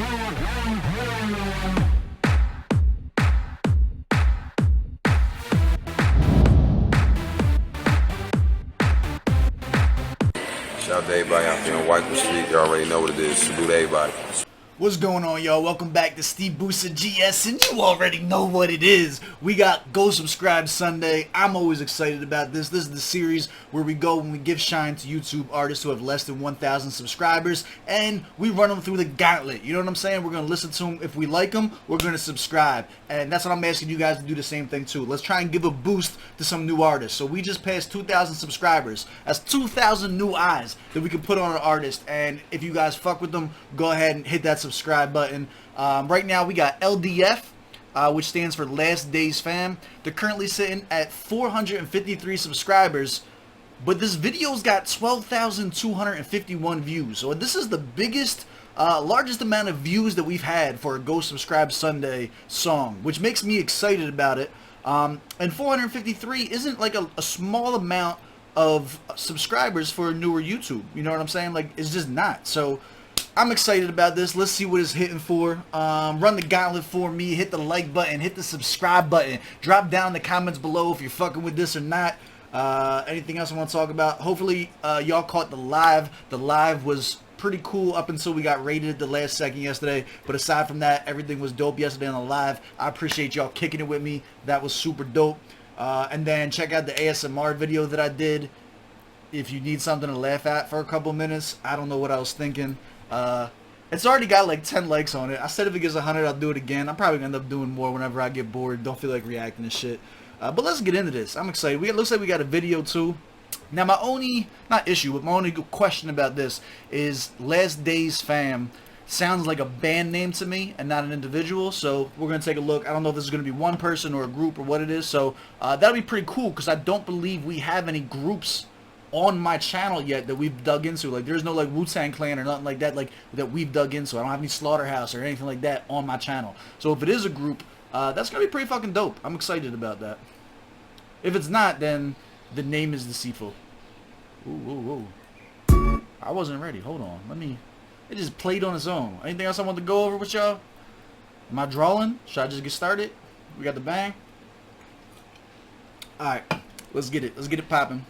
Shout out to everybody out there on White Street. You already know what it is. Salute to everybody. What's going on, y'all? Welcome back to SteveBussaGS, and you already know what it is. We got Go Subscribe Sunday. I'm always excited about this. This is the series where we go and we give shine to YouTube artists who have less than 1,000 subscribers, and we run them through the gauntlet. You know what I'm saying? We're going to listen to them. If we like them, we're going to subscribe, and that's what I'm asking you guys to do the same thing too. Let's try and give a boost to some new artists. So we just passed 2,000 subscribers. That's 2,000 new eyes that we can put on an artist, and if you guys fuck with them, go ahead and hit that subscribe button. Right now we got LDF, which stands for Last Days Fam. They're currently sitting at 453 subscribers, but this video's got 12,251 views. So this is the biggest, largest amount of views that we've had for a Go Subscribe Sunday song, which makes me excited about it. And 453 isn't like a small amount of subscribers for a newer YouTube. You know what I'm saying? Like, it's just not. So I'm excited about this. Let's see what it's hitting for. Run the gauntlet for me. Hit the like button. Hit the subscribe button. Drop down in the comments below if you're fucking with this or not. Anything else I want to talk about? Hopefully y'all caught the live. The live was pretty cool up until we got raided at the last second yesterday. But aside from that, everything was dope yesterday on the live. I appreciate y'all kicking it with me. That was super dope. And then check out the ASMR video that I did. If you need something to laugh at for a couple minutes. I don't know what I was thinking. It's already got like 10 likes on it. I said if it gets 100, I'll do it again. I'm probably going to end up doing more whenever I get bored. Don't feel like reacting to shit. But let's get into this. I'm excited. It looks like we got a video too. Now my only, not issue, but my only question about this is Last Days Fam sounds like a band name to me and not an individual. So we're going to take a look. I don't know if this is going to be one person or a group or what it is. So that'll be pretty cool because I don't believe we have any groups on my channel yet that we've dug into. Like, there's no like Wu-Tang Clan or nothing like that, like that we've dug into. I don't have any Slaughterhouse or anything like that on my channel. So if it is a group, that's gonna be pretty fucking dope. I'm excited about that. If it's not, then the name is deceitful. Ooh. I wasn't ready. Hold on. It just played on its own. Anything else I want to go over with y'all? Am I drawing? Should I just get started? We got the bang. Alright, let's get it. Let's get it popping.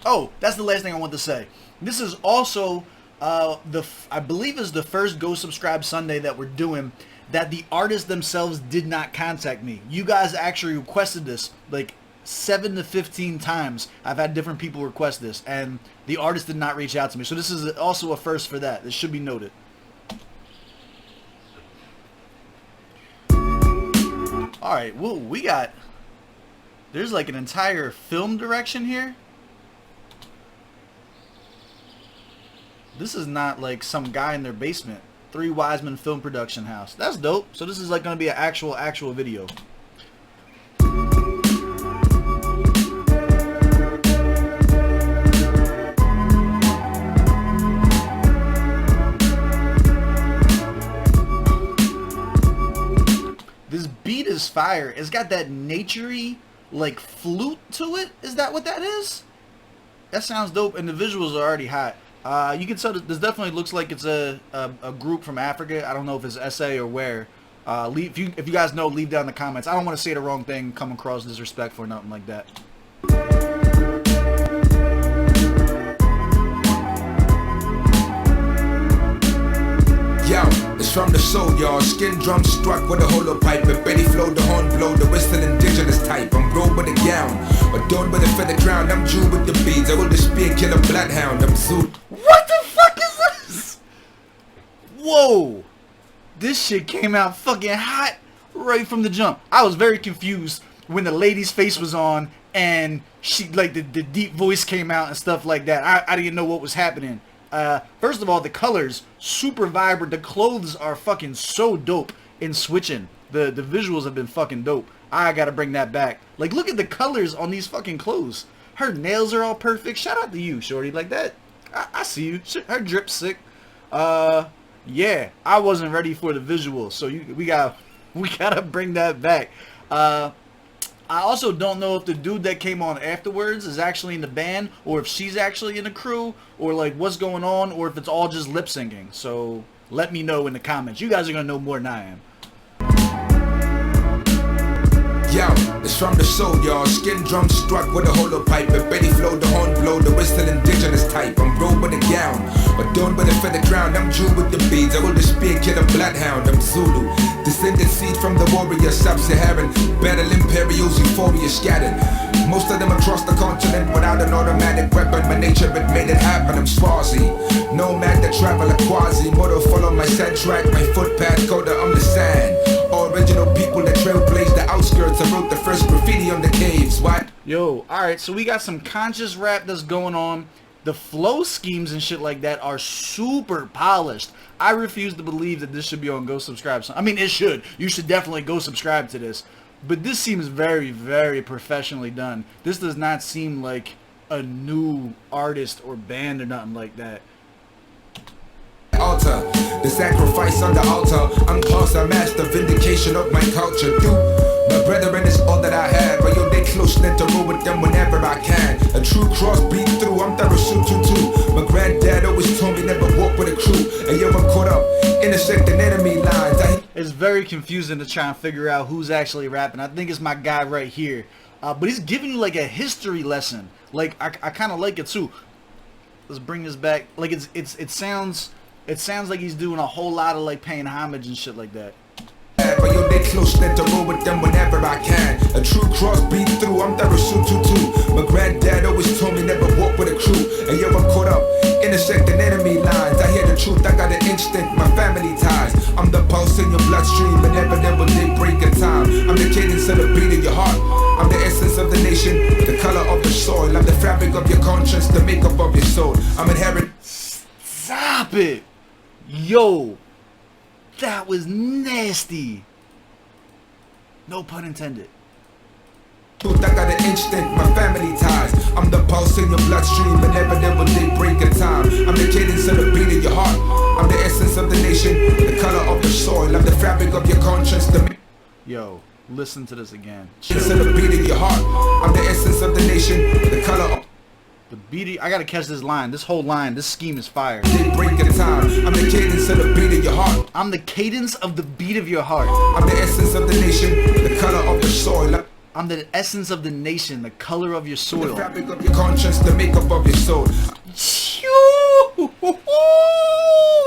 Oh, that's the last thing I want to say. This is also, I believe is the first Go Subscribe Sunday that we're doing that the artists themselves did not contact me. You guys actually requested this like 7 to 15 times. I've had different people request this, and the artist did not reach out to me. So this is also a first for that. This should be noted. All right, well, there's like an entire film direction here. This is not like some guy in their basement. 3 Wiseman Film Production House. That's dope. So this is like going to be an actual video. This beat is fire. It's got that naturey like flute to it. Is that what that is? That sounds dope, and the visuals are already hot. You can tell this definitely looks like it's a group from Africa. I don't know if it's SA or where. If you guys know, leave down in the comments. I don't want to say the wrong thing, come across disrespectful or nothing like that. Yo, it's from the soul, y'all. Skin drum struck with a hollow pipe. But Betty flowed, the horn blow, the whistle indigenous type. I'm rolled with a gown, adorned with a feather crown. I'm Jew with the beads, I hold the spear, kill a bloodhound. I'm Zoo. What the fuck is this? Whoa. This shit came out fucking hot right from the jump. I was very confused when the lady's face was on and she, like, the deep voice came out and stuff like that. I didn't know what was happening. First of all, the colors, super vibrant. The clothes are fucking so dope in switching. The visuals have been fucking dope. I gotta bring that back. Like, look at the colors on these fucking clothes. Her nails are all perfect. Shout out to you, shorty. Like that, I see you. Her drip's sick. Yeah, I wasn't ready for the visuals, so we gotta bring that back. I also don't know if the dude that came on afterwards is actually in the band, or if she's actually in the crew, or like what's going on, or if it's all just lip syncing. So Let me know in the comments. You guys are gonna know more than I am. Yo, it's from the soul, y'all. Skin drum struck with a hollow pipe. And Betty flow, the horn blow, the whistle indigenous type. I'm robed with a gown, adorned with a feather crown. I'm Jew with the beads, I hold the spear, kill a bloodhound. I'm Zulu, descended seed from the warrior, sub-Saharan. Battle imperials, euphoria scattered. Most of them across the continent without an automatic weapon. My nature, it made it happen. I'm Swazi, nomad that travel a quasi. Motto follow my set track, my footpath coda, I'm the sand. Original people that trailblaze the outskirts. I wrote the first graffiti on the caves. Why? Yo, alright, so we got some conscious rap that's going on. The flow schemes and shit like that are super polished. I refuse to believe that this should be on Go Subscribe. I mean, it should. You should definitely go subscribe to this. But this seems very, very professionally done. This does not seem like a new artist or band or nothing like that. Altar, the sacrifice on the altar. I'm past a master, vindication of my culture. Do my brethren is all that I have, but yo, they close knit to roll with them whenever I can. A true cross beat through, I'm thorough suit too. My granddad always told me never walk with a crew. And yo, I'm caught up, intersecting enemy lines. It's very confusing to try and figure out who's actually rapping. I think it's my guy right here. But he's giving you like a history lesson. Like, I kind of like it too. Let's bring this back. Like, it sounds like he's doing a whole lot of like paying homage and shit like that. But yo, they close knit to roll with them whenever I can. A true cross beat through, I'm thorough suit too. My granddad always told me never walk with a crew. And yo, I'm caught up, intersecting enemy lines. I hear the truth, I got an instinct, my family ties. I'm the pulse in your bloodstream, and never then will they break a time. I'm the cadence of the beat of your heart. I'm the essence of the nation, the color of the soil. I'm the fabric of your conscience, the makeup of your soul. I'm inherent. Stop it! Yo, that was nasty. No pun intended. I got an instinct, my family ties. I'm the pulse in your bloodstream, and never then will they break a time. I'm the cadence of the beat of your heart. I'm the essence of the nation, the color of the soil. I'm the fabric of your conscience. Yo, listen to this again. Essence of the beat of your heart. I'm the essence of the nation, the color of the beat. I gotta catch this line. This whole line. This scheme is fire. they break a time. I'm the cadence of the beat of your heart. I'm the cadence of the beat of your heart. I'm the essence of the nation, the color of the soil. I'm the essence of the nation, the color of your The soil. fabric of your conscience, the makeup of your soul.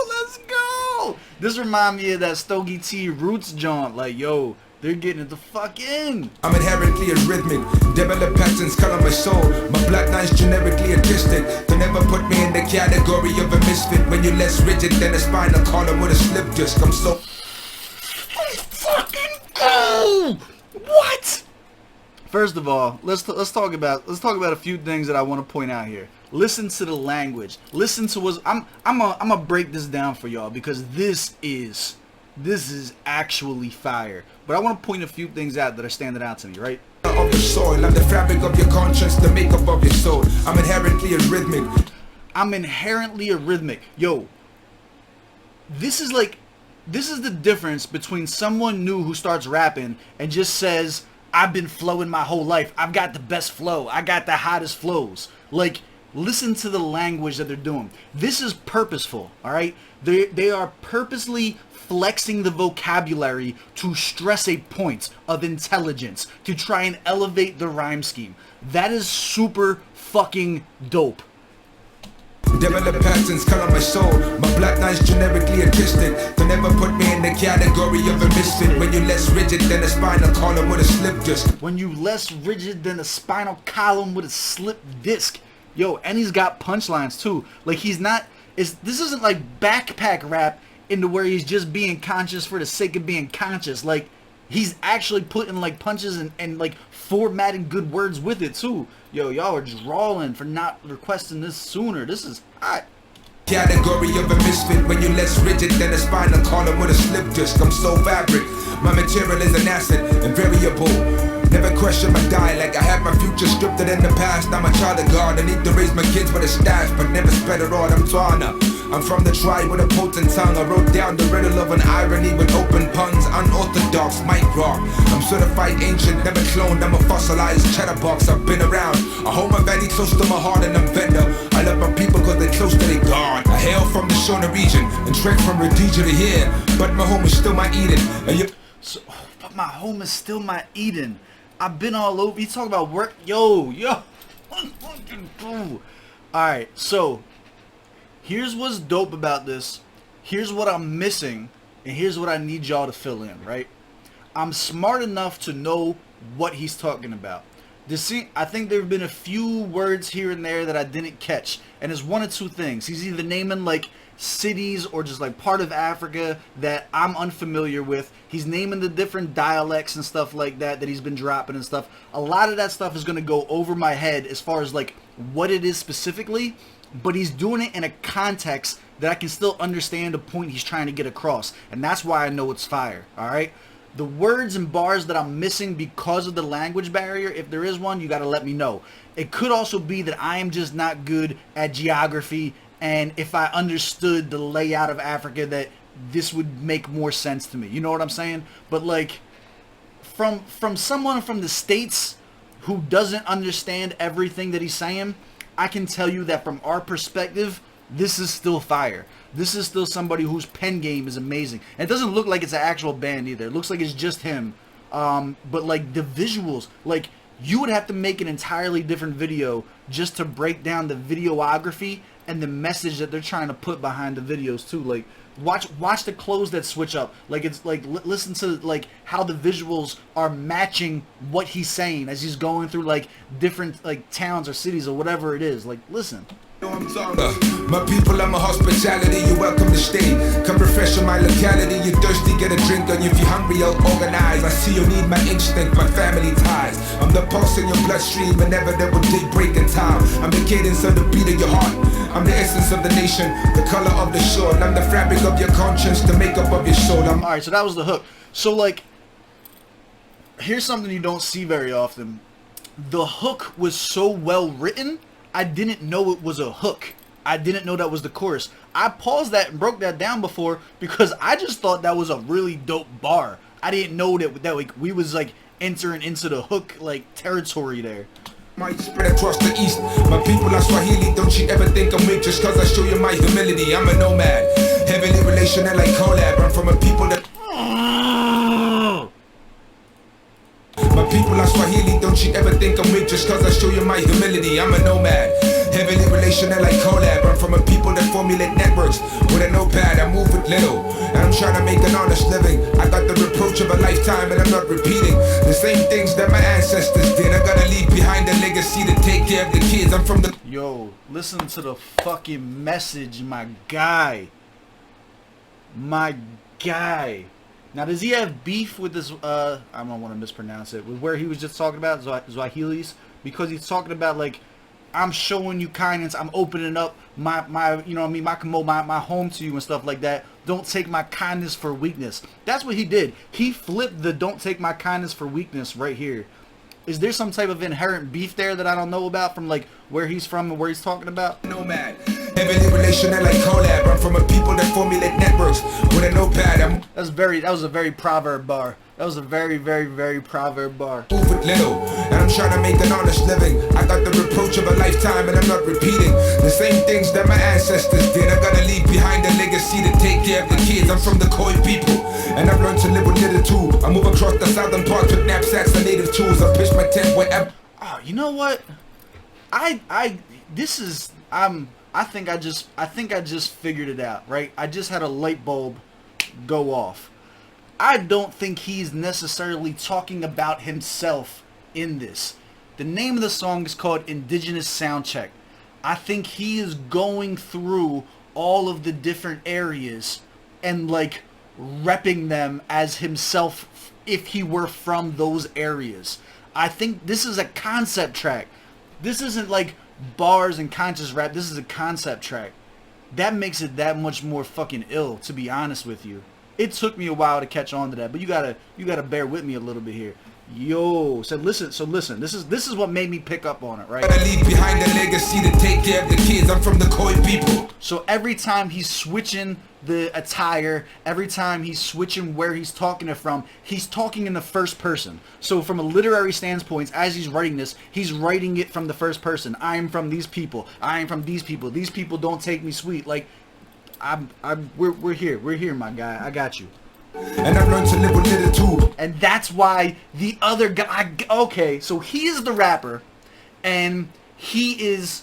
Let's go. This remind me of that Stogie T Roots jaunt. Like, yo, they're getting it the fuck in. I'm inherently rhythmic, develop patterns, color my soul. My bloodline's generically artistic. They never put me in the category of a misfit. When you're less rigid than a spinal column with a slip disc. I'm so Fucking go. What? First of all, let's talk about a few things that I want to point out here. Listen to the language. Listen to what I'm gonna break this down for y'all because this is actually fire. But I want to point a few things out that are standing out to me, right? of the soil. I'm the fabric of your conscience, the makeup of your soul. I'm inherently rhythmic. I'm inherently rhythmic. Yo, this is the difference between someone new who starts rapping and just says, I've been flowing my whole life. I've got the best flow. I got the hottest flows. Like, listen to the language that they're doing. This is purposeful, all right? They are purposely flexing the vocabulary to stress a point of intelligence, to try and elevate the rhyme scheme. That is super fucking dope. Develop patterns, color my soul. My bloodline's generically artistic. They never put me in the category of a misfit. When you're less rigid than a spinal column with a slip disc. When you less rigid than a spinal column with a slip disc. Yo, and he's got punchlines too. Like, he's not, this isn't like backpack rap into where he's just being conscious for the sake of being conscious. Like, he's actually putting like punches and like formatting good words with it too. Yo, y'all are drawing for not requesting this sooner. This is hot. Category of a misfit. When you're less rigid than a spinal column with a slip disc. I'm so fabric. My material is an asset and variable. Never question my dialect. I have my future scripted in the past. I'm a child of God. I need to raise my kids with a stash, but never spread it all. I'm Twana. I'm from the tribe with a potent tongue. I wrote down the riddle of an irony with open puns. Unorthodox, mic rock. I'm certified ancient, never cloned. I'm a fossilized chatterbox. I've been around. I hold my valley close to my heart and I'm vendor. I love my people cause they're close to their God. I hail from the Shona region and trek from Rhodesia to here. But my home is still my Eden. And you So, but my home is still my Eden. I've been all over. You talk about work. Yo. Alright, so here's what's dope about this. Here's what I'm missing. And here's what I need y'all to fill in, right? I'm smart enough to know what he's talking about. I think there have been a few words here and there that I didn't catch. And it's one of two things. He's either naming like cities or just like part of Africa that I'm unfamiliar with. He's naming the different dialects and stuff like that he's been dropping and stuff. A lot of that stuff is going to go over my head as far as like what it is specifically. But he's doing it in a context that I can still understand the point he's trying to get across. And that's why I know it's fire. Alright? The words and bars that I'm missing because of the language barrier, if there is one, you got to let me know. It could also be that I am just not good at geography, and if I understood the layout of Africa, that this would make more sense to me. You know what I'm saying? But like, from someone from the States who doesn't understand everything that he's saying, I can tell you that from our perspective, this is still fire. This is still somebody whose pen game is amazing. And it doesn't look like it's an actual band either. It looks like it's just him. But like the visuals, like you would have to make an entirely different video just to break down the videography and the message that they're trying to put behind the videos too. Like watch the clothes that switch up. Like it's like listen to like how the visuals are matching what he's saying as he's going through like different like towns or cities or whatever it is. Like listen. My people, I'm a hospitality, you're welcome to stay. Come refresh in my locality, you're thirsty, get a drink. And if you're hungry, I'll organize. I see you need my instinct, my family ties. I'm the pulse in your bloodstream whenever there will day break in time. I'm the cadence of the beat of your heart. I'm the essence of the nation, the color of the shore. I'm the fabric of your conscience, the makeup of your soul. Alright, so that was the hook. So like, here's something you don't see very often. The hook was so well written, I didn't know it was a hook. I didn't know that was the chorus. I paused that and broke that down before because I just thought that was a really dope bar. I didn't know that like we was like entering into the hook like territory there. Might spread across the east. My people are Swahili. Don't you ever think I'm weak just cause I show you my humility. I'm a nomad, heavily relational like collab. I'm from a people that my people are Swahili, don't you ever think I'm weak just cause I show you my humility. I'm a nomad, heavily relational like collab. I'm from a people that formulate networks with a notepad. I move with little, and I'm trying to make an honest living. I got the reproach of a lifetime and I'm not repeating the same things that my ancestors did. I gotta leave behind a legacy to take care of the kids. I'm from the... Yo, listen to the fucking message, my guy. My guy. Now, does he have beef with this, I don't want to mispronounce it, with where he was just talking about, Swahilis? Because he's talking about, like, I'm showing you kindness, I'm opening up my you know what I mean, my home to you and stuff like that. Don't take my kindness for weakness. That's what he did. He flipped the don't take my kindness for weakness right here. Is there some type of inherent beef there that I don't know about from, like, where he's from and where he's talking about? Nomad, heavily relational like collab. I'm from a people that formulate networks with a notepad. That was a very proverb bar. That was a very, very, very proverb bar. Move with little, and I'm trying to make an honest living. I got the reproach of a lifetime and I'm not repeating the same things that my ancestors did. I gotta leave behind a legacy to take care of the kids. I'm from the Khoi people, and I've learned to live with little too. I move across the southern parts with knapsacks and native tools. I pitch my tent wherever. Oh, you know what? I think I just figured it out, right? I just had a light bulb go off. I don't think he's necessarily talking about himself in this. The name of the song is called Indigenous Soundcheck. I think he is going through all of the different areas and like repping them as himself if he were from those areas. I think this is a concept track. This isn't like bars and conscious rap. This is a concept track. That makes it that much more fucking ill, to be honest with you. It took me a while to catch on to that, but you gotta bear with me a little bit here. Yo, so listen. This is what made me pick up on it, right? Gotta leave behind a legacy to take care of the kids. I'm from the Khoi people. So every time he's switching the attire, every time he's switching where he's talking it from, he's talking in the first person. So from a literary standpoint, as he's writing this, he's writing it from the first person. I am from these people. I am from these people. These people don't take me sweet. Like, we're here, my guy. I got you. And I've learned to live with little too. And that's why the other guy, okay, so he is the rapper, and he is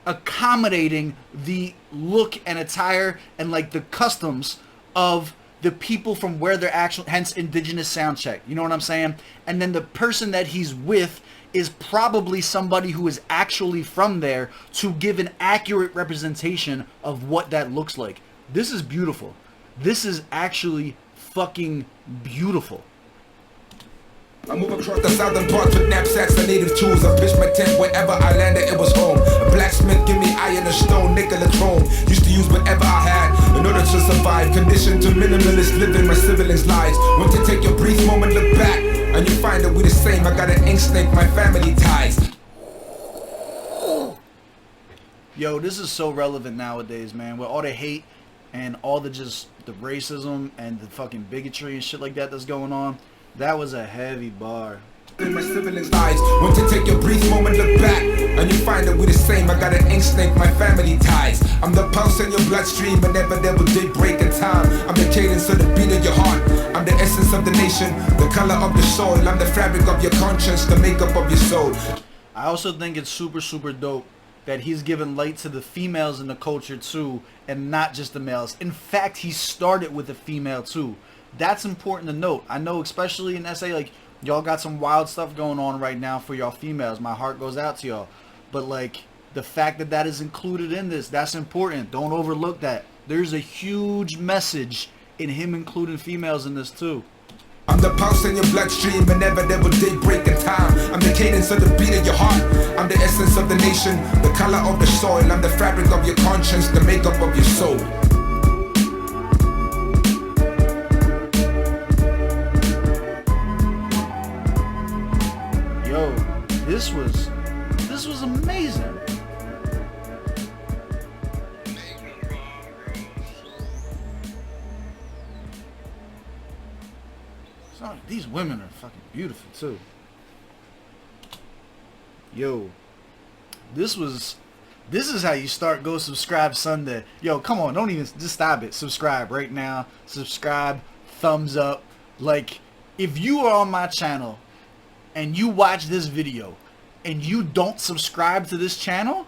accommodating the look and attire and like the customs of the people from where they're actually, hence Indigenous Soundcheck. You know what I'm saying? And then the person that he's with is probably somebody who is actually from there to give an accurate representation of what that looks like. This is beautiful. This is actually fucking beautiful. I move across the southern parts with knapsacks and native tools. I pitched my tent wherever I landed, it was home. A blacksmith give me iron and stone, nickel and chrome. Used to use whatever I had in order to survive. Conditioned to minimalist living my siblings' lives. Want to take a brief moment, look back, and you find that we the same. I got an instinct, my family ties. Yo, this is so relevant nowadays, man. With all the hate and all the the racism and the fucking bigotry and shit like that that's going on. That was a heavy bar. In my siblings' lives, want to take a brief moment, look back, and you find that we the same. I got an instinct, my family ties. I'm the pulse in your bloodstream, whenever there will day break in time. I'm the cadence of the beat of your heart. I'm the essence of the nation, the color of the soil. I'm the fabric of your conscience, the makeup of your soul. I also think it's super dope that he's given light to the females in the culture too, and not just the males. In fact, he started with a female too. That's important to note. I know, especially in SA, like, y'all got some wild stuff going on right now for y'all females. My heart goes out to y'all. But, like, the fact that that is included in this, that's important. Don't overlook that. There's a huge message in him including females in this too. I'm the pulse in your bloodstream, whenever there will day break in time. I'm the cadence of the beat of your heart. I'm the essence of the nation, the color of the soil. I'm the fabric of your conscience, the makeup of your soul. Yo, this was amazing. These women are fucking beautiful too. Yo, this is how you start Go Subscribe Sunday. Yo, come on, don't even, just stop it. Subscribe right now. Subscribe, thumbs up. Like, if you are on my channel and you watch this video and you don't subscribe to this channel,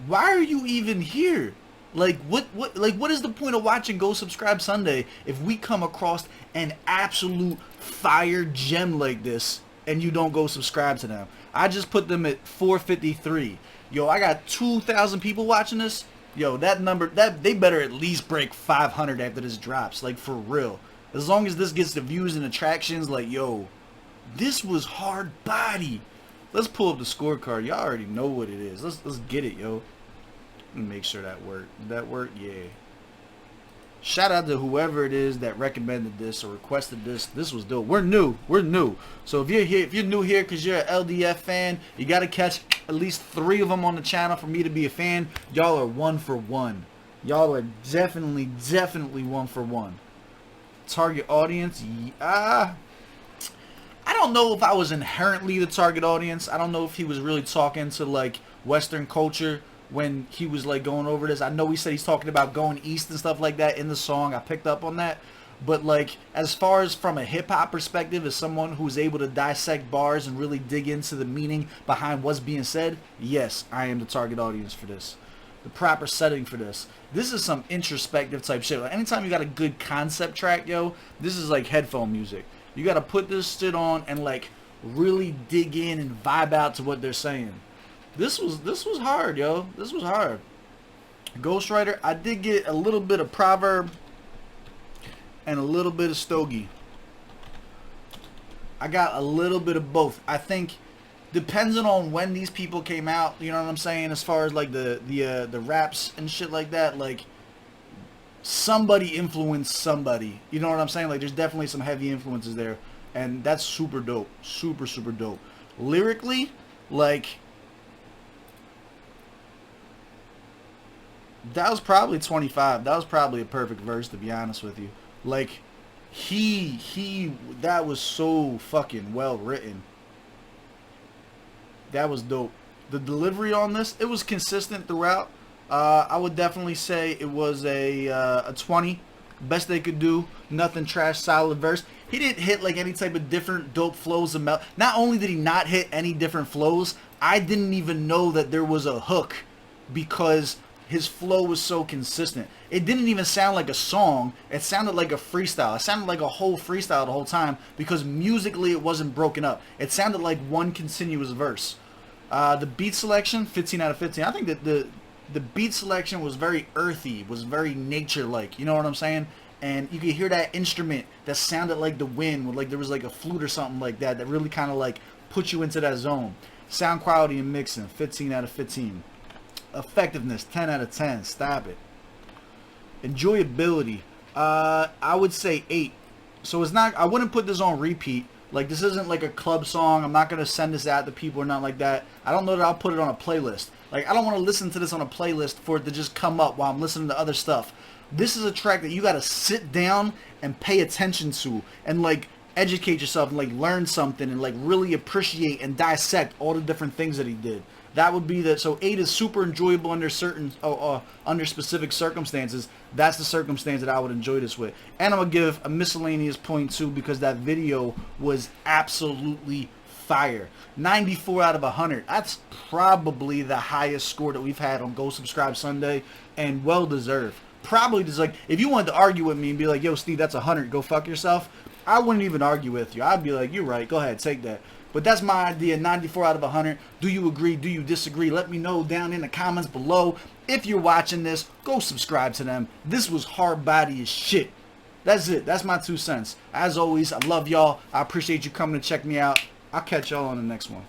why are you even here? Like, what is the point of watching Go Subscribe Sunday if we come across an absolute fire gem like this and you don't go subscribe to them? I just put them at 453. Yo, I got 2,000 people watching this. Yo, that number, they better at least break 500 after this drops. Like, for real. As long as this gets the views and attractions, like, yo, this was hard body. Let's pull up the scorecard. Y'all already know what it is. Let's get it, yo. Let me make sure that worked. Did that work? Yeah. Shout out to whoever it is that recommended this or requested this. This was dope. We're new. So if you're here, if you're new here because you're an LDF fan, you got to catch at least 3 of them on the channel for me to be a fan. Y'all are 1 for 1. Y'all are definitely 1 for 1. Target audience, I don't know if I was inherently the target audience. I don't know if he was really talking to like Western culture when he was like going over this. I know he said he's talking about going east and stuff like that in the song. I picked up on that. But like, as far as from a hip-hop perspective, as someone who's able to dissect bars and really dig into the meaning behind what's being said, yes, I am the target audience for this. The proper setting for this. This is some introspective type shit. Like, anytime you got a good concept track, yo, this is like headphone music. You got to put this shit on and like really dig in and vibe out to what they're saying. This was hard, yo. This was hard. Ghostwriter, I did get a little bit of Proverb and a little bit of Stogie. I got a little bit of both. I think depending on when these people came out, you know what I'm saying, as far as like the raps and shit like that, like somebody influenced somebody. You know what I'm saying? Like there's definitely some heavy influences there. and that's super dope, super dope. Lyrically, like, that was probably 25. That was probably a perfect verse, to be honest with you. Like, that was so fucking well written. That was dope. The delivery on this, it was consistent throughout. I would definitely say it was a 20. Best they could do. Nothing trash, solid verse. He didn't hit like any type of different dope flows. Not only did he not hit any different flows, I didn't even know that there was a hook because his flow was so consistent. It didn't even sound like a song. It sounded like a freestyle. It sounded like a whole freestyle the whole time because musically it wasn't broken up. It sounded like one continuous verse. The beat selection, 15 out of 15. I think that the beat selection was very earthy, was very nature-like. You know what I'm saying? And you could hear that instrument that sounded like the wind, like there was like a flute or something like that, that really kind of like put you into that zone. Sound quality and mixing, 15 out of 15. Effectiveness, 10 out of 10. Stop it. Enjoyability, I would say 8. So it's not, I wouldn't put this on repeat. Like, this isn't like a club song. I'm not going to send this out to people or nothing like that. I don't know that I'll put it on a playlist. Like, I don't want to listen to this on a playlist for it to just come up while I'm listening to other stuff. This is a track that you got to sit down and pay attention to and, like, educate yourself and, like, learn something and, like, really appreciate and dissect all the different things that he did. That would be that. So 8 is super enjoyable under certain, under specific circumstances. That's the circumstance that I would enjoy this with. And I'm gonna give a miscellaneous point too because that video was absolutely fire. 94 out of 100. That's probably the highest score that we've had on Go Subscribe Sunday, and well deserved. Probably just like, if you wanted to argue with me and be like, yo Steve, that's 100, go fuck yourself, I wouldn't even argue with you. I'd be like, you're right, go ahead, take that. But that's my idea, 94 out of 100. Do you agree? Do you disagree? Let me know down in the comments below. If you're watching this, go subscribe to them. This was hard body as shit. That's it. That's my 2 cents. As always, I love y'all. I appreciate you coming to check me out. I'll catch y'all on the next one.